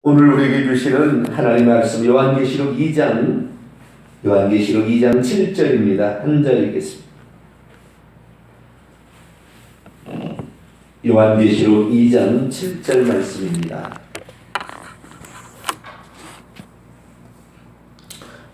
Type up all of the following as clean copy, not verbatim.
오늘 우리에게 주시는 하나님의 말씀 요한계시록 2장 7절입니다. 한 절 읽겠습니다. 요한계시록 2장 7절 말씀입니다.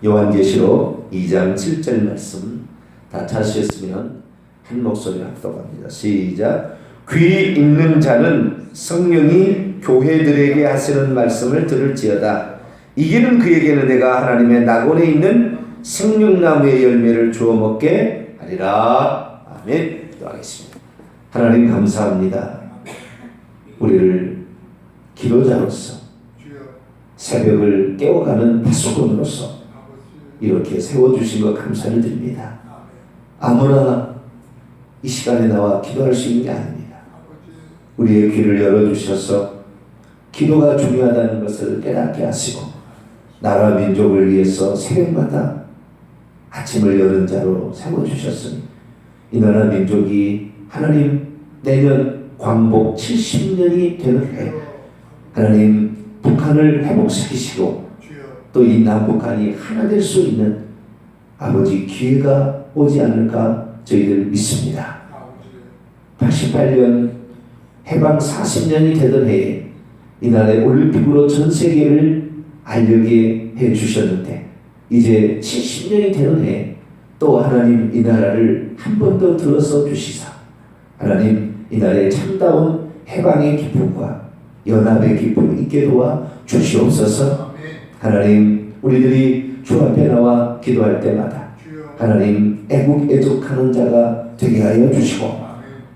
요한계시록 2장 7절 말씀 다 찾으셨으면 한 목소리로 합독합니다. 시작. 귀 있는 자는 성령이 교회들에게 하시는 말씀을 들을지어다. 이기는 그에게는 내가 하나님의 낙원에 있는 생명나무의 열매를 주어 먹게 하리라. 아멘. 기도하겠습니다. 하나님 감사합니다. 우리를 기도자로서 새벽을 깨워가는 파수꾼으로서 이렇게 세워주신 것 감사를 드립니다. 아무나 이 시간에 나와 기도할 수 있는 게 아닙니다. 우리의 귀를 열어주셔서 기도가 중요하다는 것을 깨닫게 하시고 나라 민족을 위해서 새벽마다 아침을 여는 자로 세워주셨으니 이 나라 민족이 하나님 내년 광복 70년이 되는 해 하나님 북한을 회복시키시고 또 이 남북한이 하나 될 수 있는 아버지 기회가 오지 않을까 저희들 믿습니다. 88년 해방 40년이 되던 해에 이 나라의 올림픽으로 전 세계를 알리게 해주셨는데 이제 70년이 되는 해에 또 하나님 이 나라를 한 번 더 들어서 주시사 하나님 이 나라의 참다운 해방의 기쁨과 연합의 기쁨 있게 도와 주시옵소서. 하나님 우리들이 주 앞에 나와 기도할 때마다 하나님 애국애족하는 자가 되게 하여 주시고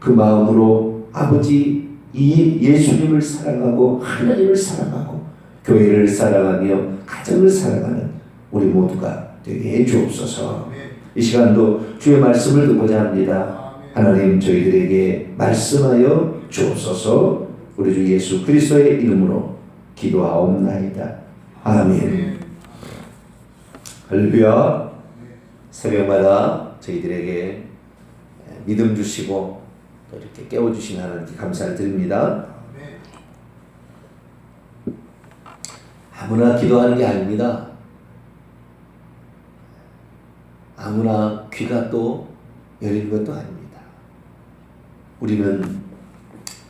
그 마음으로 아버지 이 예수님을 사랑하고 하나님을 사랑하고 교회를 사랑하며 가정을 사랑하는 우리 모두가 되게 해 주옵소서. 이 시간도 주의 말씀을 듣고자 합니다. 하나님 저희들에게 말씀하여 주옵소서. 우리 주 예수 그리스도의 이름으로 기도하옵나이다. 아멘. 할렐루야. 새벽마다 저희들에게 믿음 주시고 또 이렇게 깨워주신 하나님께 감사를 드립니다. 아무나 기도하는 게 아닙니다. 아무나 귀가 또 열리는 것도 아닙니다. 우리는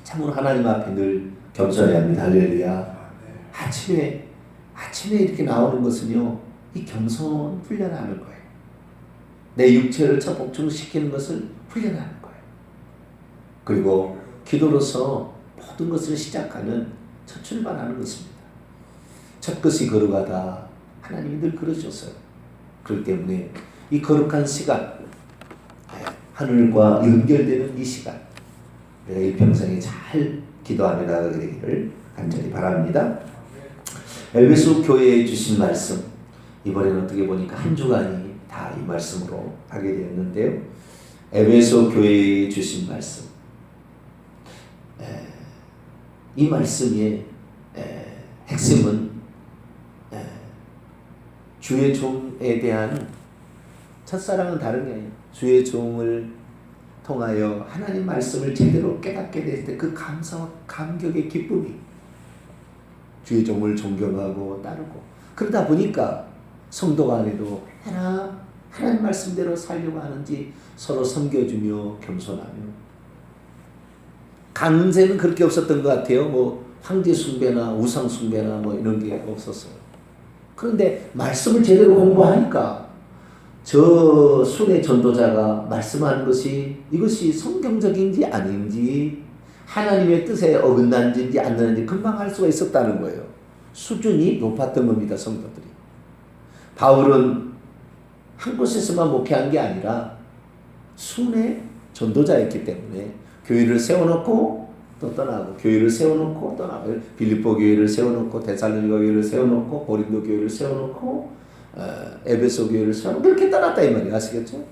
참으로 하나님 앞에 늘 겸손해야 합니다. 할렐루야. 아침에 이렇게 나오는 것은요, 이 겸손 훈련하는 거예요. 내 육체를 복종시키는 것을 훈련하는 거예요. 그리고 기도로서 모든 것을 시작하는 첫 출발하는 것입니다. 첫 것이 거룩하다. 하나님이 늘 그러셨어요. 그렇기 때문에 이 거룩한 시간, 하늘과 연결되는 이 시간, 내가 일평생에 잘 기도하며 나가게 되기를 간절히 바랍니다. 에베소 교회에 주신 말씀, 이번에는 어떻게 보니까 한 주간이 다 이 말씀으로 하게 되었는데요. 에베소 교회에 주신 말씀, 이 말씀의 핵심은 주의 종에 대한 첫사랑은 다른 게 아니에요. 주의 종을 통하여 하나님 말씀을 제대로 깨닫게 될 때 그 감사와 감격의 기쁨이 주의 종을 존경하고 따르고 그러다 보니까 성도 간에도 하나님 말씀대로 살려고 하는지 서로 섬겨주며 겸손하며 강세는 그렇게 없었던 것 같아요. 뭐 황제 숭배나 우상 숭배나 뭐 이런 게 없었어요. 그런데 말씀을 제대로 공부하니까 저 순회 전도자가 말씀하는 것이 이것이 성경적인지 아닌지 하나님의 뜻에 어긋난지 안 나는지 금방 알 수가 있었다는 거예요. 수준이 높았던 겁니다. 성도들이. 바울은 한 곳에서만 목회한 게 아니라 순회 전도자였기 때문에 교회를 세워놓고 또 떠나고 교회를 세워놓고 떠나고 빌립보 교회를 세워놓고 데살로니가 교회를 세워놓고 고린도 교회를 세워놓고 에베소 교회를 세워놓고 그렇게 떠났다 이 말이에요. 아시겠죠?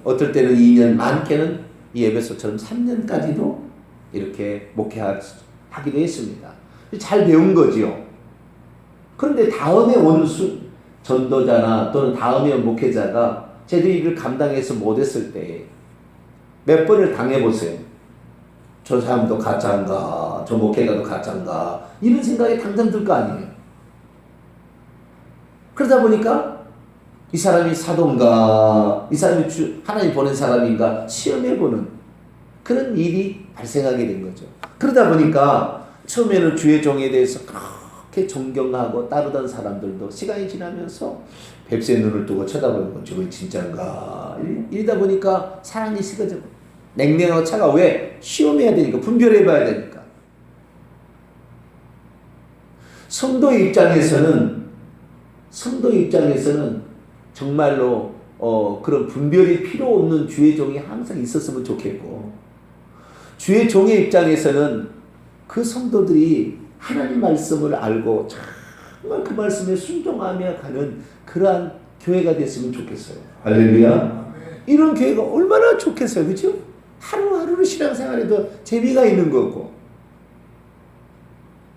어떨 때는 2년, 많게는 이 에베소처럼 3년까지도 이렇게 목회하기도 했습니다. 잘 배운 거지요. 그런데 다음에 온 전도자나 또는 다음에 온 목회자가 제대로 일을 감당해서 못했을 때 몇 번을 당해보세요. 저 사람도 가짜인가, 저 목회가도 가짜인가, 이런 생각이 당장 들 거 아니에요. 그러다 보니까 이 사람이 사도인가, 이 사람이 하나님 보낸 사람인가 시험해보는 그런 일이 발생하게 된 거죠. 그러다 보니까 처음에는 주의 종에 대해서 그렇게 존경하고 따르던 사람들도 시간이 지나면서 뱁새 눈을 뜨고 쳐다보는 건 저거 진짜인가, 이러다 보니까 사랑이 식어져. 냉랭하고 차가 왜? 시험해야 되니까, 분별해 봐야 되니까. 성도의 입장에서는 정말로 그런 분별이 필요 없는 주의 종이 항상 있었으면 좋겠고, 주의 종의 입장에서는 그 성도들이 하나님 말씀을 알고 정말 그 말씀에 순종하며 가는 그러한 교회가 됐으면 좋겠어요. 할렐루야. 이런 교회가 얼마나 좋겠어요. 그렇죠? 하루하루를 신앙생활에도 재미가 있는 거고,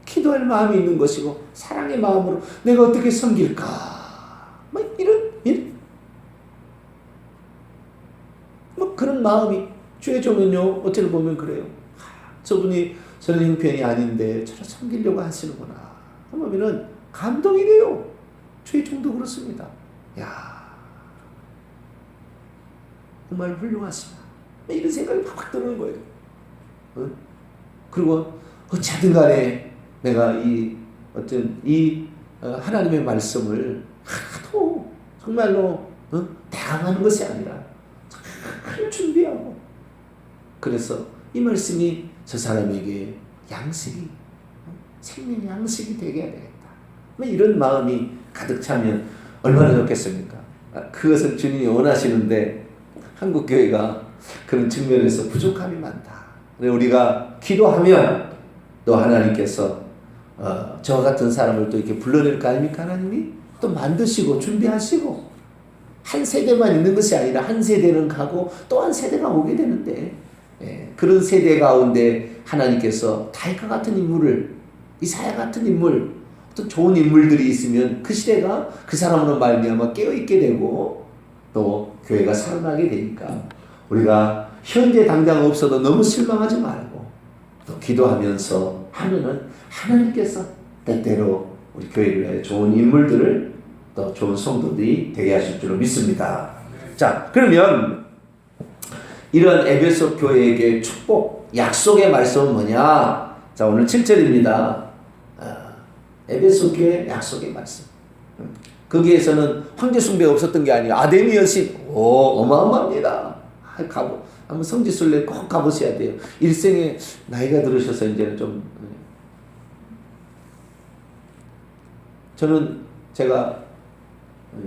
기도할 마음이 있는 것이고, 사랑의 마음으로 내가 어떻게 섬길까, 뭐 이런 뭐 그런 마음이 주의 종은요 어찌를 보면 그래요. 저분이 저는 형편이 아닌데 저를 섬기려고 하시는구나 하면은 감동이 돼요. 주의 종도 그렇습니다. 야, 정말 훌륭하시다, 이런 생각이 팍 드는 거예요. 그리고 어찌하든 간에 내가 하나님의 말씀을 하도 정말로 대항하는 것이 아니라 잘 준비하고, 그래서 이 말씀이 저 사람에게 양식이, 생명 양식이 되게 해야 되겠다, 뭐 이런 마음이 가득 차면 얼마나 좋겠습니까? 그것을 주님이 원하시는데 한국 교회가 그런 측면에서 부족함이 많다. 우리가 기도하면 또 하나님께서 저와 같은 사람을 또 이렇게 불러낼 거 아닙니까? 하나님이 또 만드시고 준비하시고, 한 세대만 있는 것이 아니라 한 세대는 가고 또 한 세대가 오게 되는데, 그런 세대 가운데 하나님께서 다윗과 같은 인물을, 이사야 같은 인물, 또 좋은 인물들이 있으면 그 시대가 그 사람으로 말미암아 깨어있게 되고 또 교회가 살아나게 되니까, 우리가 현재 당장 없어도 너무 실망하지 말고 또 기도하면서 하면은 하나님께서 때때로 우리 교회를 위해 좋은 인물들을, 또 좋은 성도들이 되게 하실 줄로 믿습니다. 자, 그러면 이런 에베소 교회에게 축복, 약속의 말씀은 뭐냐? 자, 오늘 7절입니다. 에베소 교회 약속의 말씀. 거기에서는 황제 숭배가 없었던 게 아니라 아데미 여신, 어마어마합니다. 한번 성지순례 꼭 가보셔야 돼요. 일생에 나이가 들으셔서 이제는 좀, 저는 제가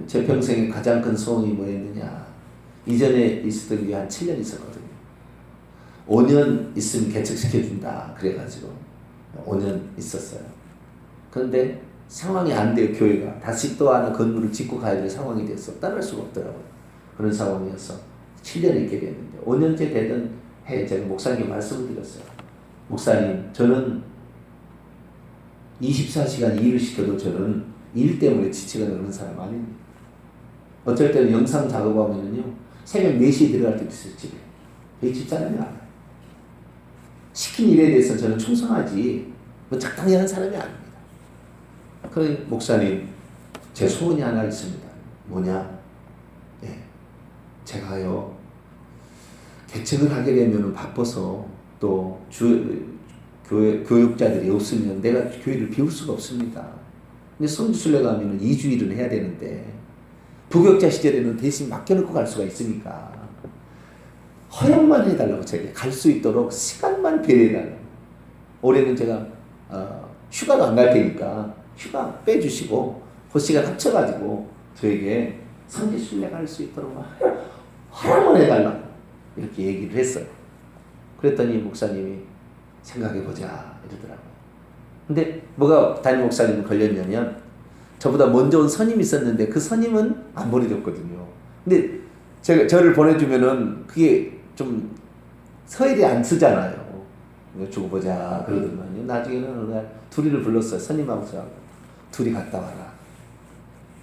제 평생에 가장 큰 소원이 뭐였느냐, 이전에 있었던 게 한 7년 있었거든요. 5년 있으면 개척시켜준다 그래가지고 5년 있었어요. 그런데 상황이 안 돼요. 교회가 다시 또 하나 건물을 짓고 가야 될 상황이 돼서 따를 수가 없더라고요. 그런 상황이어서 7년을 있게 됐는데, 5년째 되던 해에 제가 목사님께 말씀을 드렸어요. 목사님, 저는 24시간 일을 시켜도 저는 일 때문에 지치거나 그런 사람 아닙니다. 어쩔 때는 영상 작업하면은요, 새벽 4시에 들어갈 때도 있어요, 집에. 이 집사람이 알아요. 시킨 일에 대해서 저는 충성하지, 뭐 적당히 하는 사람이 아닙니다. 그래, 목사님, 제 소원이 하나 있습니다. 뭐냐? 제가요, 개척을 하게 되면 바빠서 또 교육자들이 없으면 내가 교회를 비울 수가 없습니다. 근데 성지순례 가면은 2주일은 해야 되는데, 부교육자 시절에는 대신 맡겨놓고 갈 수가 있으니까 허락만 해달라고, 제가 갈 수 있도록 시간만 배려해달라고. 올해는 제가 휴가도 안 갈 테니까 휴가 빼주시고 그 시간 합쳐가지고 저에게 성지순례 갈 수 있도록 허락만 해달라고 이렇게 얘기를 했어요. 그랬더니 목사님이 생각해보자 이러더라고요. 근데 뭐가 담임 목사님 걸렸냐면, 저보다 먼저 온 선임이 있었는데 그 선임은 안 보내줬거든요. 근데 저를 보내주면은 그게 좀 서열이 안 쓰잖아요. 주고 보자 그러더만요. 나중에는 어느 날 둘이를 불렀어요. 선임하고 저하고. 둘이 갔다 와라.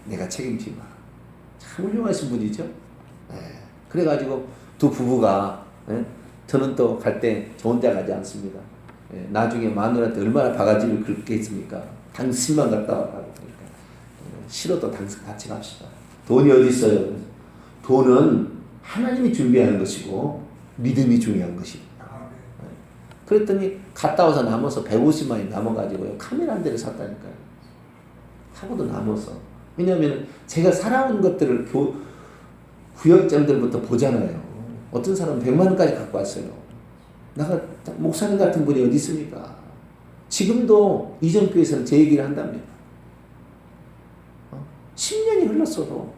내가 책임지마. 참 훌륭하신 분이죠. 그래가지고 두 부부가 저는 또 갈 때 저 혼자 가지 않습니다. 예, 나중에 마누라한테 얼마나 바가지를 긁게 했습니까? 당신만 갔다 와라. 그러니까 싫어도 당신 같이 갑시다. 돈이 어디 있어요? 돈은 하나님이 준비하는 것이고 믿음이 중요한 것입니다. 그랬더니 갔다 와서 남아서 150만이 남아가지고요. 카메라 한 대를 샀다니까요. 하고도 남아서. 왜냐하면 제가 살아온 것들을 구역장들부터 보잖아요. 어떤 사람은 100만 원까지 갖고 왔어요. 나가 목사님 같은 분이 어디 있습니까? 지금도 이전 교회에서는 제 얘기를 한답니다. 10년이 흘렀어도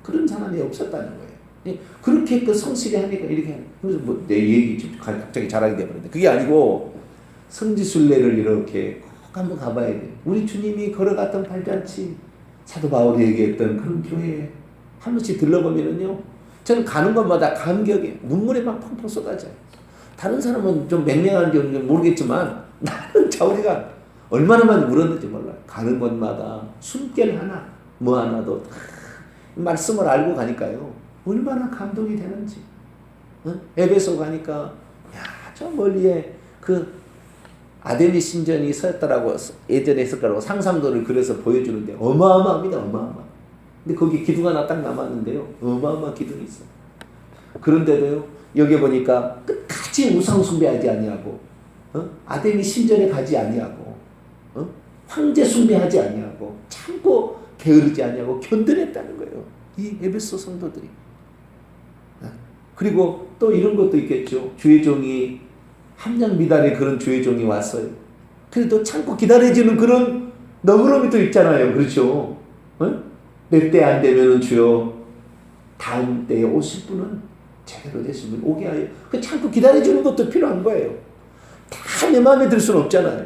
그런 사람이 없었다는 거예요. 그렇게 그 성실히 하니까 이렇게 하는. 그래서 뭐 내 얘기 좀 갑자기 잘하게 돼버렸는데 그게 아니고 성지순례를 이렇게 꼭 한번 가봐야 돼요. 우리 주님이 걸어갔던 발잔치, 사도 바울이 얘기했던 그런 교회에 한 번씩 들러보면은요, 저는 가는 곳마다 감격에 눈물이 막 펑펑 쏟아져요. 다른 사람은 좀 맹맹한지 모르겠지만 나는 자우리가 얼마나 많이 울었는지 몰라요. 가는 곳마다 숨결 하나 뭐 하나도 말씀을 알고 가니까요 얼마나 감동이 되는지. 에베소 가니까 저 멀리에 그 아데미 신전이 서였다라고 예전에 했을 거라고 상상도를 그려서 보여주는데 어마어마합니다. 어마어마. 근데 거기 기둥 하나 딱 남았는데요, 어마어마한 기둥이 있어요. 그런데도요, 여기 보니까 끝까지 우상 숭배하지 아니하고, 아데미 신전에 가지 아니하고, 황제 숭배하지 아니하고, 참고 게으르지 아니하고 견뎌냈다는 거예요. 이 에베소 성도들이. 그리고 또 이런 것도 있겠죠. 주의 종이 함량 미달에 그런 주의 종이 왔어요. 그래도 참고 기다려지는 그런 너그러움이 또 있잖아요. 그렇죠? 내 때 안 되면은 주여 다음 때에 오실 분은 제대로 되시면 오게 하여. 그 참고 기다려주는 것도 필요한 거예요. 다 내 마음에 들 수는 없잖아요.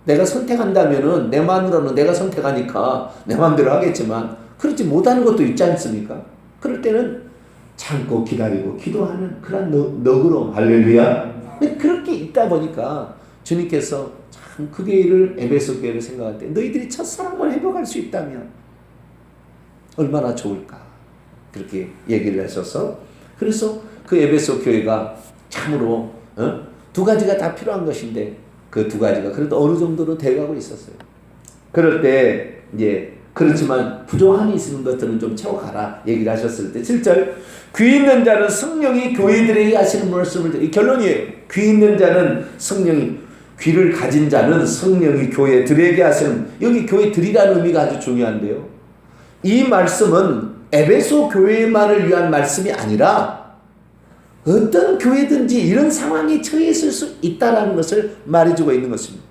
내가 선택한다면은 내 마음으로는 내가 선택하니까 내 마음대로 하겠지만 그렇지 못하는 것도 있지 않습니까? 그럴 때는 참고 기다리고 기도하는 그런 너그러움. 할렐루야. 그렇게 있다 보니까 주님께서 참 그 교회를, 에베소 교회를 생각할 때 너희들이 첫사랑을 회복할 수 있다면 얼마나 좋을까, 그렇게 얘기를 하셔서, 그래서 그 에베소 교회가 참으로 두 가지가 다 필요한 것인데 그 두 가지가 그래도 어느 정도는 돼가고 있었어요. 그럴 때 이제 그렇지만 부족함이 있는 것들은 좀 채워가라 얘기를 하셨을 때 7절, 귀 있는 자는 성령이 교회들에게 하시는 말씀을, 이 결론이에요. 귀 있는 자는 성령이, 귀를 가진 자는 성령이 교회들에게 하시는, 여기 교회들이라는 의미가 아주 중요한데요, 이 말씀은 에베소 교회만을 위한 말씀이 아니라 어떤 교회든지 이런 상황에 처해 있을 수 있다는 것을 말해주고 있는 것입니다.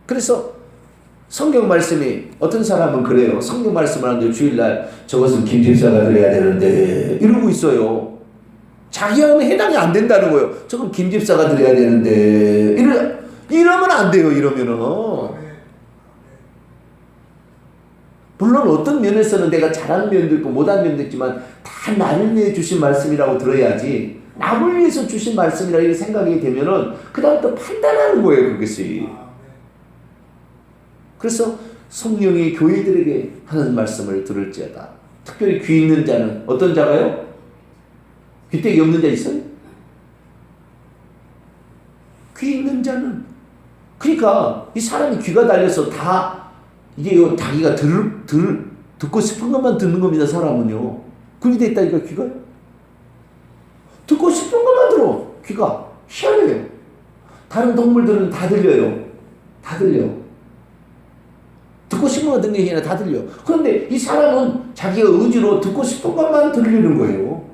그래서 성경 말씀이, 어떤 사람은 그래요. 성경 말씀을 하는데 주일날 저것은 김 집사가 드려야 되는데 이러고 있어요. 자기하고는 해당이 안 된다는 거예요. 저건 김 집사가 드려야 되는데 이러면 안 돼요. 이러면은 물론 어떤 면에서는 내가 잘하는 면도 있고 못하는 면도 있지만 다 나를 위해 주신 말씀이라고 들어야지, 남을 위해서 주신 말씀이라고 이렇게 생각이 되면은 그 다음 또 판단하는 거예요. 그것이. 그래서 성령이 교회들에게 하는 말씀을 들을지어다. 특별히 귀 있는 자는 어떤 자가요? 귀때기 없는 자 있어요? 귀 있는 자는, 그러니까 이 사람이 귀가 달려서 다 이게 자기가 듣고 싶은 것만 듣는 겁니다. 사람은요. 그렇게 돼 있다니까 귀가요. 듣고 싶은 것만 들어. 귀가 희한해요. 다른 동물들은 다 들려요. 다 들려. 듣고 싶은 거 듣는 게 아니라 다 들려. 그런데 이 사람은 자기가 의지로 듣고 싶은 것만 들리는 거예요.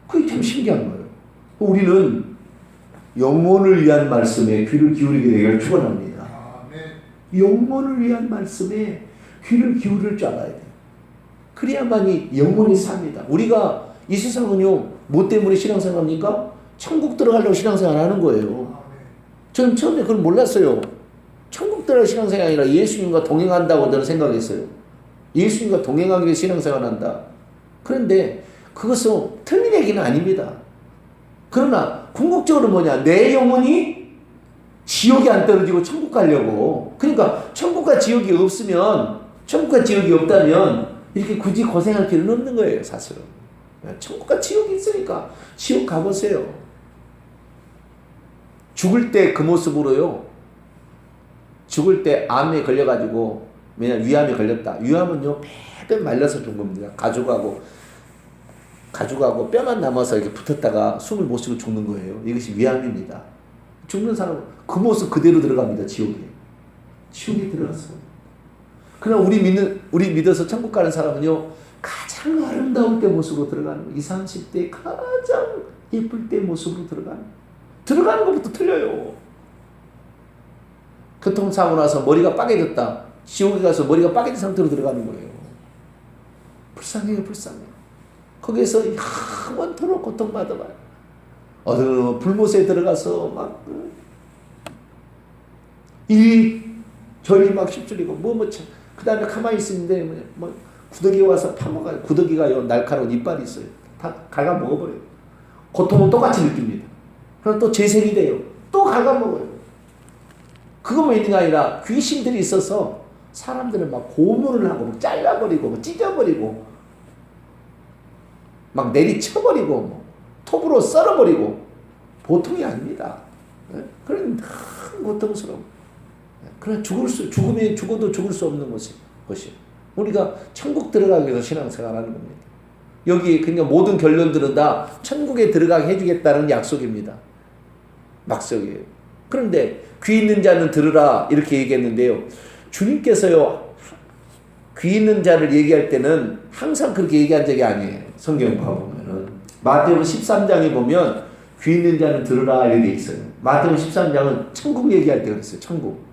그게 참 신기한 거예요. 우리는 영혼을 위한 말씀에 귀를 기울이게 되기를 축원합니다. 영혼을 위한 말씀에 귀를 기울일 줄 알아야 돼요. 그래야만이 영혼이 삽니다. 우리가 이 세상은요, 뭐 때문에 신앙생활합니까? 천국 들어가려고 신앙생활 하는 거예요. 저는 처음에 그걸 몰랐어요. 천국 들어갈 신앙생활이 아니라 예수님과 동행한다고 저는 생각했어요. 예수님과 동행하기 위해 신앙생활 한다. 그런데 그것은 틀린 얘기는 아닙니다. 그러나 궁극적으로 뭐냐, 내 영혼이 지옥에 안 떨어지고 천국 가려고. 그러니까 천국과 지옥이 없다면 이렇게 굳이 고생할 필요는 없는 거예요, 사실은. 천국과 지옥이 있으니까 지옥 가보세요. 죽을 때 그 모습으로요. 죽을 때 암에 걸려가지고, 왜냐면 위암에 걸렸다. 위암은요, 배변 말려서 죽은 겁니다. 가죽하고 뼈만 남아서 이렇게 붙었다가 숨을 못 쉬고 죽는 거예요. 이것이 위암입니다. 죽는 사람은 그 모습 그대로 들어갑니다, 지옥에. 지옥에 들어갔어. 그러나 우리 믿어서 천국 가는 사람은요, 가장 아름다울 때 모습으로 들어가는 거예요. 20, 30대 가장 예쁠 때 모습으로 들어가는 것부터 틀려요. 교통사고 나서 머리가 빠개졌다. 지옥에 가서 머리가 빠개진 상태로 들어가는 거예요. 불쌍해요, 불쌍해. 거기에서 영원토록 고통받아봐요. 어느 불못에 들어가서 막 저리 막 휩쓸리고 그 다음에 가만히 있는데 구더기 와서 파먹어요. 구더기가요, 날카로운 이빨이 있어요. 다 갉아먹어버려요. 고통은 똑같이 느낍니다. 그럼 또 재생이 돼요. 또 갉아먹어요. 그것만 있는 게 아니라 귀신들이 있어서 사람들은 막 고문을 하고 막 잘라버리고 찢어버리고 막 내리쳐버리고 톱으로 썰어버리고 보통이 아닙니다. 그런 큰 고통스러움. 그러나 죽어도 죽을 수 없는 것이 우리가 천국 들어가기 위해서 신앙생활하는 겁니다. 여기 그러니까 모든 결론들은 다 천국에 들어가게 해주겠다는 약속입니다. 막석이에요. 그런데 귀 있는 자는 들으라 이렇게 얘기했는데요. 주님께서요, 귀 있는 자를 얘기할 때는 항상 그렇게 얘기한 적이 아니에요. 성경 봐보면은 마태복음 13장에 보면 귀 있는 자는 들으라 이렇게 있어요. 마태복음 13장은 천국 얘기할 때 그랬어요. 천국.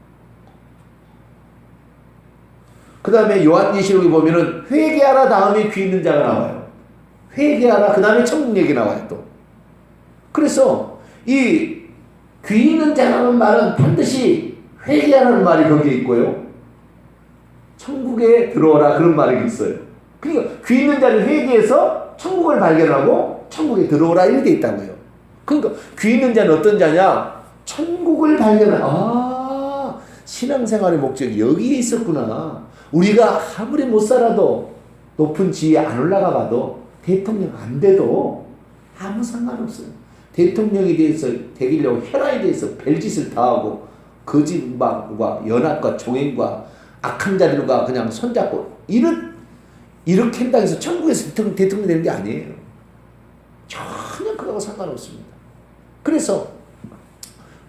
그 다음에 요한계시록에 보면은 회개하라 다음에 귀 있는 자가 나와요. 회개하라 그 다음에 천국 얘기 나와요 또. 그래서 이 귀 있는 자라는 말은 반드시 회개하라는 말이 거기에 있고요. 천국에 들어오라 그런 말이 있어요. 그러니까 귀 있는 자는 회개해서 천국을 발견하고 천국에 들어오라 이렇게 있다고요. 그러니까 귀 있는 자는 어떤 자냐? 천국을 신앙생활의 목적이 여기에 있었구나. 우리가 아무리 못 살아도 높은 지위에 안 올라가 봐도 대통령 안 돼도 아무 상관없어요. 대통령에 대해서 되기려고 혈안에 대해서 별짓을 다 하고 거짓말과 연합과 종행과 악한 자들과 그냥 손잡고 이렇게 한다고 해서 천국에서 대통령 되는 게 아니에요. 전혀 그거하고 상관없습니다. 그래서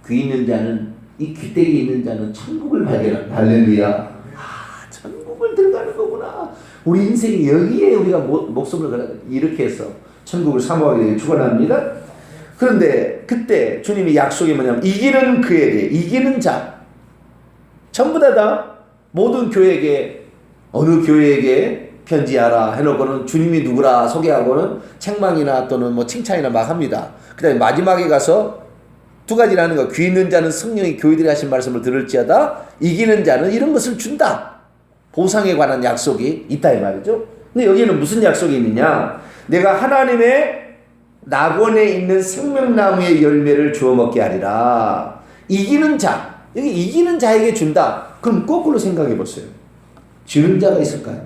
귀 있는 자는 이 귀때기 있는 자는 천국을 발견한 할렐루야. 천국을 들어가는 거구나. 우리 인생이 여기에 우리가 목숨을 걸어야 돼. 이렇게 해서 천국을 사모하게 되길 축원합니다. 그런데 그때 주님의 약속이 뭐냐면 이기는 그에게, 이기는 자 전부 다 모든 교회에게, 어느 교회에게 편지하라 해놓고는 주님이 누구라 소개하고는 책망이나 또는 뭐 칭찬이나 막 합니다. 그 다음에 마지막에 가서 두 가지를 하는 거. 귀 있는 자는 성령이 교회들이 하신 말씀을 들을지어다. 이기는 자는 이런 것을 준다. 보상에 관한 약속이 있다 이 말이죠. 근데 여기는 무슨 약속이 있느냐? 내가 하나님의 낙원에 있는 생명나무의 열매를 주워 먹게 하리라. 이기는 자, 여기 이기는 자에게 준다. 그럼 거꾸로 생각해 보세요. 지는 자가 있을까요?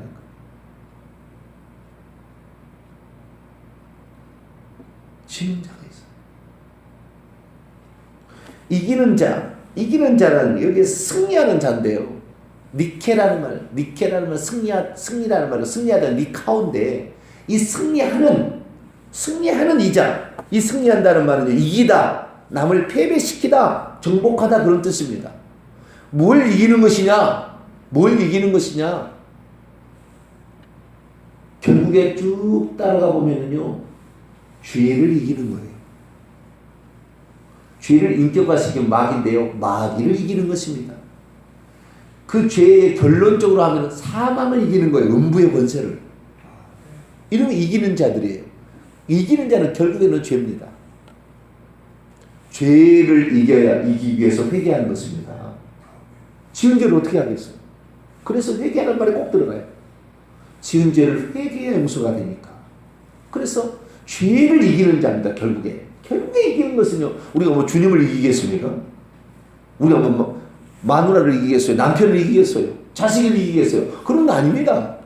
지는 자가 있어요. 이기는 자는 여기 승리하는 자인데요. 니케라는 말, 승리라는 말은 승리하다는 니카운데, 이 승리하는 이자, 이 승리한다는 말은 이기다, 남을 패배시키다, 정복하다 그런 뜻입니다. 뭘 이기는 것이냐? 결국에 쭉 따라가 보면은요, 죄를 이기는 거예요. 죄를 인격화시킨 마귀인데요, 마귀를 이기는 것입니다. 그 죄의 결론적으로 하면 사망을 이기는 거예요. 음부의 권세를. 이러면 이기는 자들이에요. 이기는 자는 결국에는 죄입니다. 죄를 이기기 위해서 회개하는 것입니다. 지은 죄를 어떻게 하겠어요? 그래서 회개하는 말에 꼭 들어가요. 지은 죄를 회개해야 용서가 되니까. 그래서 죄를 이기는 자입니다. 결국에 이기는 것은요, 우리가 뭐 주님을 이기겠습니까? 우리가 마누라를 이기겠어요? 남편을 이기겠어요? 자식을 이기겠어요? 그런 거 아닙니다.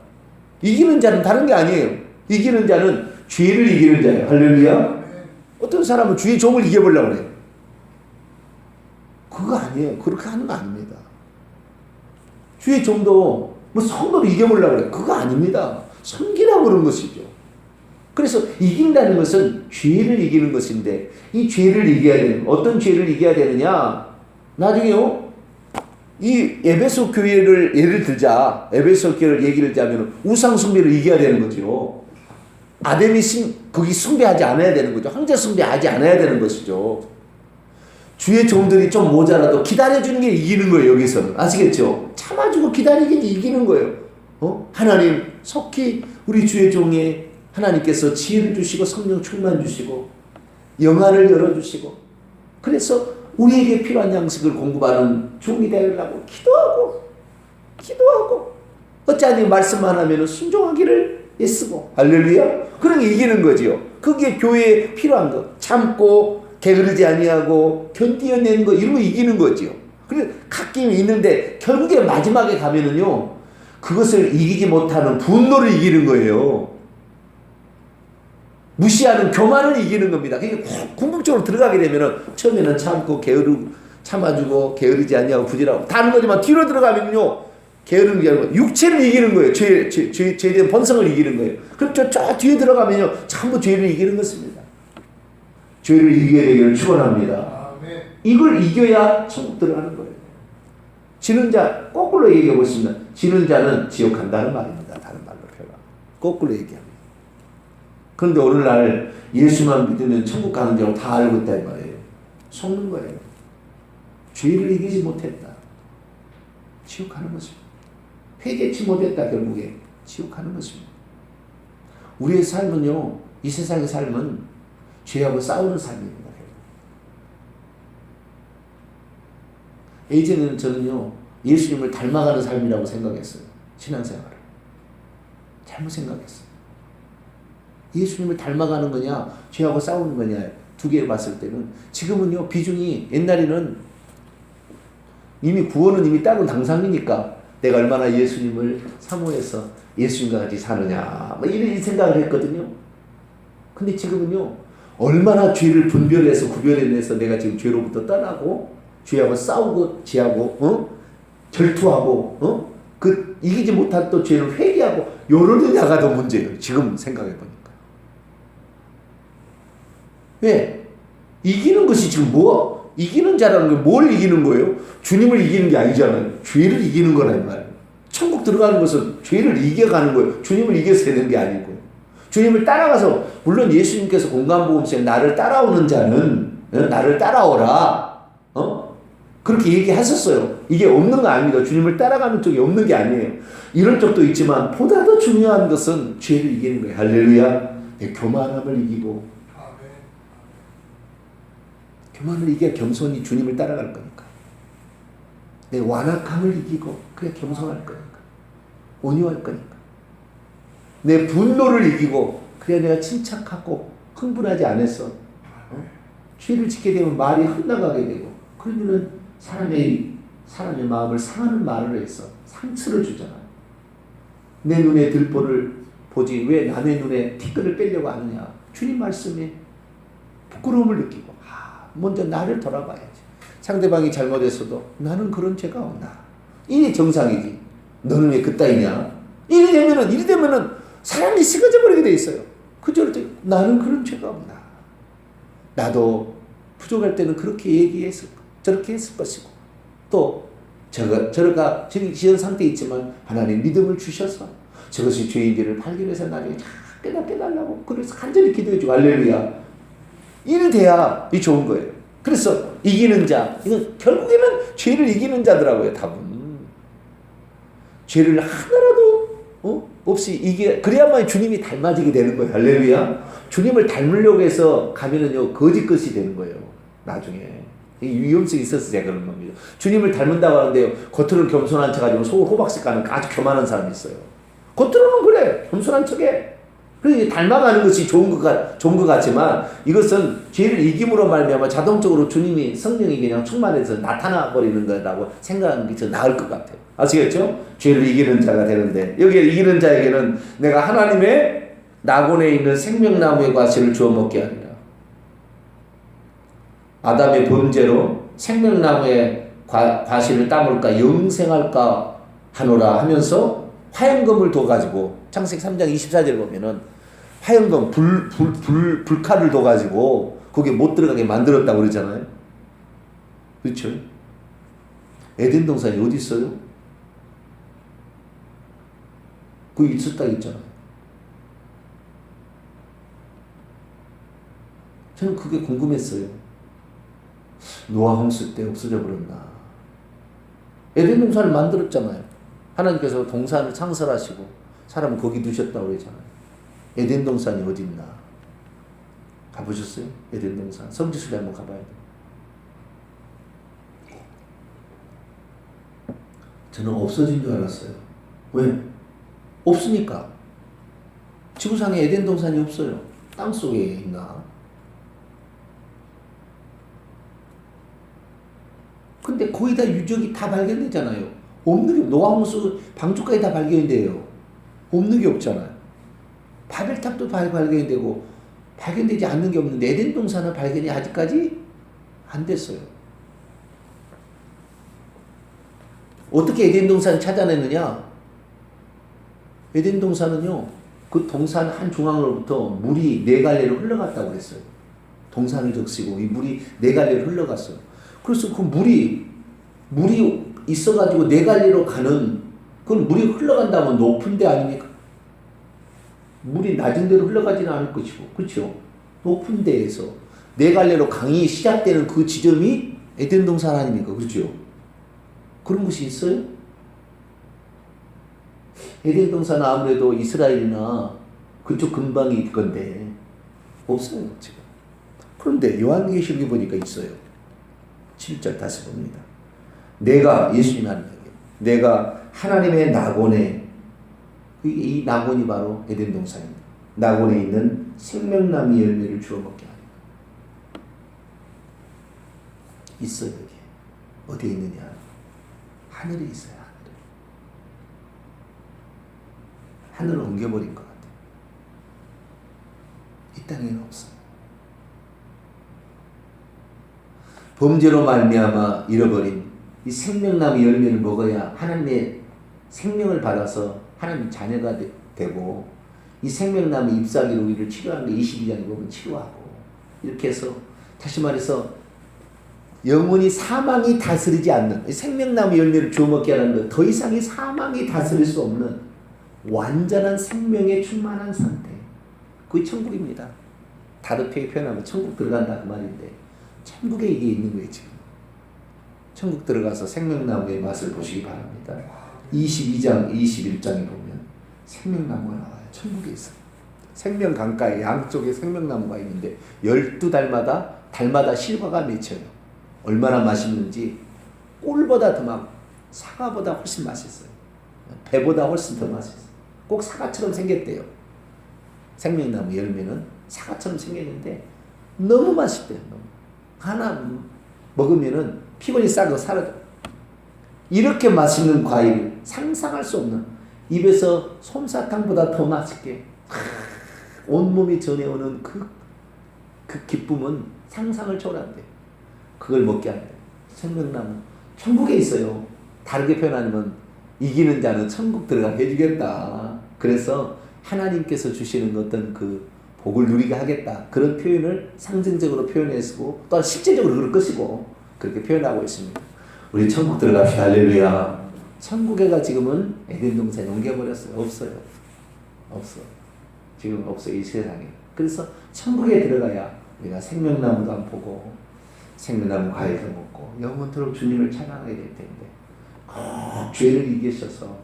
이기는 자는 다른 게 아니에요. 이기는 자는 죄를 이기는 자예요. 할렐루야. 어떤 사람은 주의 종을 이겨보려고 그래요. 그거 아니에요. 그렇게 하는 거 아닙니다. 주의 종도 뭐 성도를 이겨보려고 그래요. 그거 아닙니다. 섬기라고 그런 것이죠. 그래서 이긴다는 것은 죄를 이기는 것인데 이 죄를 이겨야 되는, 어떤 죄를 이겨야 되느냐? 나중에요. 이 에베소 교회를 예를 들자, 에베소 교회를 얘기를 하면 우상 숭배를 이겨야 되는 거죠. 아담이 거기 숭배하지 않아야 되는 거죠. 황제 숭배하지 않아야 되는 것이죠. 주의 종들이 좀 모자라도 기다려주는 게 이기는 거예요. 여기서는 아시겠죠? 참아주고 기다리는 게 이기는 거예요. 하나님 속히 우리 주의 종에 하나님께서 지혜를 주시고 성령 충만 주시고 영안을 열어주시고, 그래서 우리에게 필요한 양식을 공급하는 종이 되려고 기도하고 어찌하니 말씀만 하면 순종하기를 애쓰고. 할렐루야. 그런 게 이기는 거지요. 그게 교회에 필요한 거. 참고 게으르지 아니하고 견디어내는 거, 이런 거 이기는 거지요. 그래 갓김이 있는데 결국에 마지막에 가면은요, 그것을 이기지 못하는 분노를 이기는 거예요. 무시하는 교만을 이기는 겁니다. 그게 궁극적으로 들어가게 되면은 처음에는 참고 참아주고 게으르지 아니하고 부지런하고 다 하는 거지만 뒤로 들어가면요, 게으르는 게 아니고 육체를 이기는 거예요. 죄에 대한 본성을 이기는 거예요. 그럼 저 뒤에 들어가면요, 전부 죄를 이기는 것입니다. 죄를 이겨야 되기를 축원합니다. 이걸 이겨야 천국 들어가는 거예요. 지는 자, 거꾸로 얘기해 보시면 지는 자는 지옥 간다는 말입니다. 다른 말로 표현. 거꾸로 얘기합니다. 그런데 오늘날 예수만 믿으면 천국 가는 줄 다 알고 있단 말이에요. 속는 거예요. 죄를 이기지 못했다. 지옥 가는 것입니다. 회개치 못했다. 결국에 지옥 가는 것입니다. 우리의 삶은요, 이 세상의 삶은 죄하고 싸우는 삶입니다. 예전에는 저는요, 예수님을 닮아가는 삶이라고 생각했어요. 신앙생활을. 잘못 생각했어요. 예수님을 닮아가는 거냐, 죄하고 싸우는 거냐, 두 개를 봤을 때는 지금은요, 비중이, 옛날에는 이미 구원은 이미 따로 당상이니까 내가 얼마나 예수님을 사모해서 예수님과 같이 사느냐, 뭐 이런 생각을 했거든요. 근데 지금은요, 얼마나 죄를 분별해서 구별해내서 내가 지금 죄로부터 떠나고 죄하고 싸우고 죄하고 절투하고 이기지 못한 또 죄를 회개하고 요러느냐가 더 문제예요. 지금 생각해보니까. 왜? 이기는 것이 지금 이기는 자라는 게 뭘 이기는 거예요? 주님을 이기는 게 아니잖아요. 죄를 이기는 거란 말이에요. 천국 들어가는 것은 죄를 이겨가는 거예요. 주님을 이겨서 되는 게 아니고요. 주님을 따라가서, 물론 예수님께서 공간복음서에 나를 따라오는 자는 나를 따라오라 그렇게 얘기하셨어요. 이게 없는 거 아닙니다. 주님을 따라가는 쪽이 없는 게 아니에요. 이런 쪽도 있지만 보다 더 중요한 것은 죄를 이기는 거예요. 할렐루야. 내 교만함을 이기고, 교만을 이겨야 겸손히 주님을 따라갈 거니까. 내 완악함을 이기고 그래야 겸손할 거니까. 온유할 거니까. 내 분노를 이기고 그래야 내가 침착하고 흥분하지 않았어. 죄를 짓게 되면 말이 헛나가게 되고, 그러면은 사람의 마음을 상하는 말을 해서 상처를 주잖아요. 내 눈에 들보를 보지 왜 남의 눈에 티끌을 빼려고 하느냐. 주님 말씀에 부끄러움을 느끼고, 먼저 나를 돌아봐야지. 상대방이 잘못했어도 나는 그런 죄가 없나. 이게 정상이지. 너는 왜 그따위냐. 이리 되면은 사람이 식어져 버리게 돼 있어요. 그저 나는 그런 죄가 없나. 나도 부족할 때는 그렇게 얘기했을 거, 저렇게 했을 것이고, 또 저가 지은 상태에 있지만 하나님 믿음을 주셔서 저것이 죄인지를 발견해서 나중에 깨닫게 달라고, 그래서 간절히 기도해주고. 할렐루야. 이래 돼야 이 좋은 거예요. 그래서 이기는 자, 이건 결국에는 죄를 이기는 자더라고요. 답은 죄를 하나라도 없이 그래야만 주님이 닮아지게 되는 거예요. 할렐루야. 주님을 닮으려고 해서 가면은요, 거짓 것이 되는 거예요. 나중에 위험성이 있어서 제가 그런 겁니다. 주님을 닮는다고 하는데요, 겉으로는 겸손한 척 가지고 속을 호박씩 가는 아주 교만한 사람이 있어요. 겉으로는 그래, 겸손한 척해. 그러니까 닮아가는 것이 좋은 것 같지만 이것은 죄를 이김으로 말미암아 자동적으로 주님이 성령이 그냥 충만해서 나타나 버리는 거라고 생각하는 게 더 나을 것 같아요. 아시겠죠? 죄를 이기는 자가 되는데 여기에 이기는 자에게는 내가 하나님의 낙원에 있는 생명나무의 과실을 주워 먹게 하리라. 아담의 범죄로 생명나무의 과실을 따먹을까 영생할까 하노라 하면서 화염검을 둬가지고 창세기 3장 24절 보면은 화염검 불칼을 둬가지고 거기에 못 들어가게 만들었다고 그러잖아요. 그렇죠? 에덴 동산이 어디 있어요? 거기 있었다 했잖아요. 저는 그게 궁금했어요. 노아 홍수 때 없어져 버렸나? 에덴 동산을 만들었잖아요. 하나님께서 동산을 창설하시고 사람을 거기 두셨다고 그러잖아요. 에덴 동산이 어디 있나? 가보셨어요? 에덴 동산. 성지순례 한번 가봐야 돼요. 저는 없어진 줄 알았어요. 왜? 없으니까. 지구상에 에덴 동산이 없어요. 땅속에 있나? 근데 거의 다 유적이 다 발견되잖아요. 없는 게 노아홍수 방주까지 다 발견이 돼요. 없는 게 없잖아요. 바벨탑도 발견되고 발견되지 않는 게 없는데 에덴 동산은 발견이 아직까지 안 됐어요. 어떻게 에덴 동산을 찾아내느냐? 에덴 동산은요, 그 동산 한 중앙으로부터 물이 네 갈래로 흘러갔다고 그랬어요. 동산을 적시고 이 물이 네 갈래로 흘러갔어요. 그래서 그 물이 있어가지고 네 갈래로 가는, 그건 물이 흘러간다면 높은 데 아닙니까? 물이 낮은 데로 흘러가지는 않을 것이고, 그렇죠? 높은 데에서 네 갈래로 강이 시작되는 그 지점이 에덴 동산 아닙니까? 그렇죠? 그런 것이 있어요? 에덴 동산은 아무래도 이스라엘이나 그쪽 근방이 건데 없어요 지금. 그런데 요한계시록에 보니까 있어요. 7절 다시 봅니다. 내가, 예수님 하는 얘기예요. 내가 하나님의 낙원에, 이 낙원이 바로 에덴 동산입니다. 낙원에 있는 생명나무 열매를 주워 먹게 하리라. 있어요 여기. 어디에 있느냐? 하늘에 있어요. 하늘을 옮겨버린 것 같아요. 이 땅에는 없어요. 범죄로 말미암아 잃어버린 이 생명나무 열매를 먹어야 하나님의 생명을 받아서 하나님 자녀가 되고, 이 생명나무 잎사귀로 우리를 치료하는 게 22장에 보면 치료하고, 이렇게 해서 다시 말해서 영원히 사망이 다스리지 않는 생명나무 열매를 주워 먹게 하는 것, 더 이상의 사망이 다스릴 수 없는 완전한 생명에 충만한 상태, 그게 천국입니다. 다르게 표현하면 천국 들어간다 그 말인데, 천국에 이게 있는 거예요 지금. 천국 들어가서 생명나무의 맛을 보시기 바랍니다. 22장 21장에 보면 생명나무가 나와요. 천국에 있어요. 생명 강가에 양쪽에 생명나무가 있는데 12달마다 실과가 맺혀요. 얼마나 맛있는지, 꿀보다 더 막 사과보다 훨씬 맛있어요. 배보다 훨씬 더 맛있어요. 꼭 사과처럼 생겼대요. 생명나무 열매는 사과처럼 생겼는데 너무 맛있대요. 하나 먹으면은 피곤이 싹 사라져. 이렇게 맛있는 과일 상상할 수 없는, 입에서 솜사탕보다 더 맛있게 온몸이 전해오는 그 기쁨은 상상을 초월한대요. 그걸 먹게 한대요. 생명나무 천국에 있어요. 다르게 표현하면 이기는 자는 천국 들어가게 해주겠다. 그래서 하나님께서 주시는 어떤 그 복을 누리게 하겠다. 그런 표현을 상징적으로 표현했고, 또 실제적으로 그럴 것이고, 그렇게 표현하고 있습니다. 우리 천국 들어갑시다. 할렐루야. 천국에가 지금은 에덴 동산에 옮겨버렸어요. 없어요. 없어. 지금 없어요. 이 세상에. 그래서 천국에 들어가야 우리가 생명나무도 안 보고 생명나무 과일도 먹고 영원토록 주님을 찬양하게 될 텐데, 꼭 죄를 이기셔서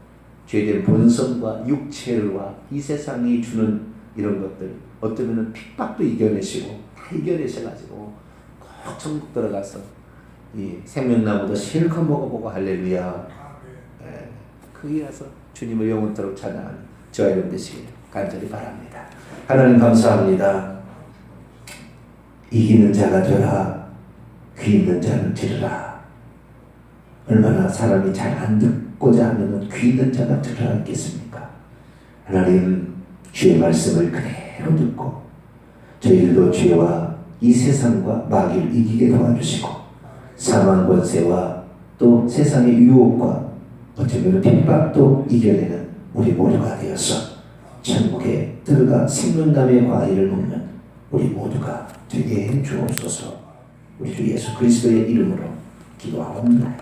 죄된 본성과 육체와 이 세상이 주는 이런 것들, 어쩌면 핍박도 이겨내시고 다 이겨내셔가지고 꼭 천국 들어가서 이 생명나무도 실컷 먹어보고 할렐루야. 거기 가서 주님을 영원토록 찬양하는 저와 여러분 되시길 간절히 바랍니다. 하나님 감사합니다. 이기는 자가 되라. 귀 있는 자는 들으라. 얼마나 사람이 잘 안 듣고자 하면 귀 있는 자가 들으라 했겠습니까? 하나님, 주의 말씀을 그대로 듣고 저희들도 죄와 이 세상과 마귀를 이기게 도와주시고 사망 권세와 또 세상의 유혹과 어쩌면 핍박도 이겨내는 우리 모두가 되어서 천국에 들어가 생명감의 과일을 먹는 우리 모두가 되게 해 주옵소서. 우리 주 예수 그리스도의 이름으로 기도하옵나이다.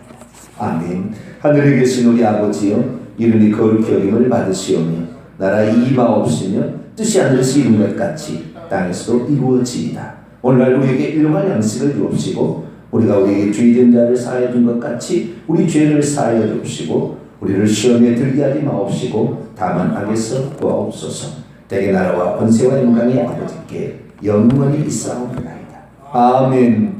아멘. 하늘에 계신 우리 아버지여, 이름이 거룩히 여김을 받으시오며 나라 임하옵시며 뜻이 하늘에서 이룬 것 같이 땅에서도 이루어지이다. 오늘날 우리에게 일용할 양식을 주옵시고 우리가 우리에게 죄진 자를 사하여 준 것 같이 우리 죄를 사하여 주옵시고 우리를 시험에 들게 하지 마옵시고 다만 악에서 구하옵소서. 대개 나라와 권세와 영광이 아버지께 영원히 있사옵나이다. 아멘.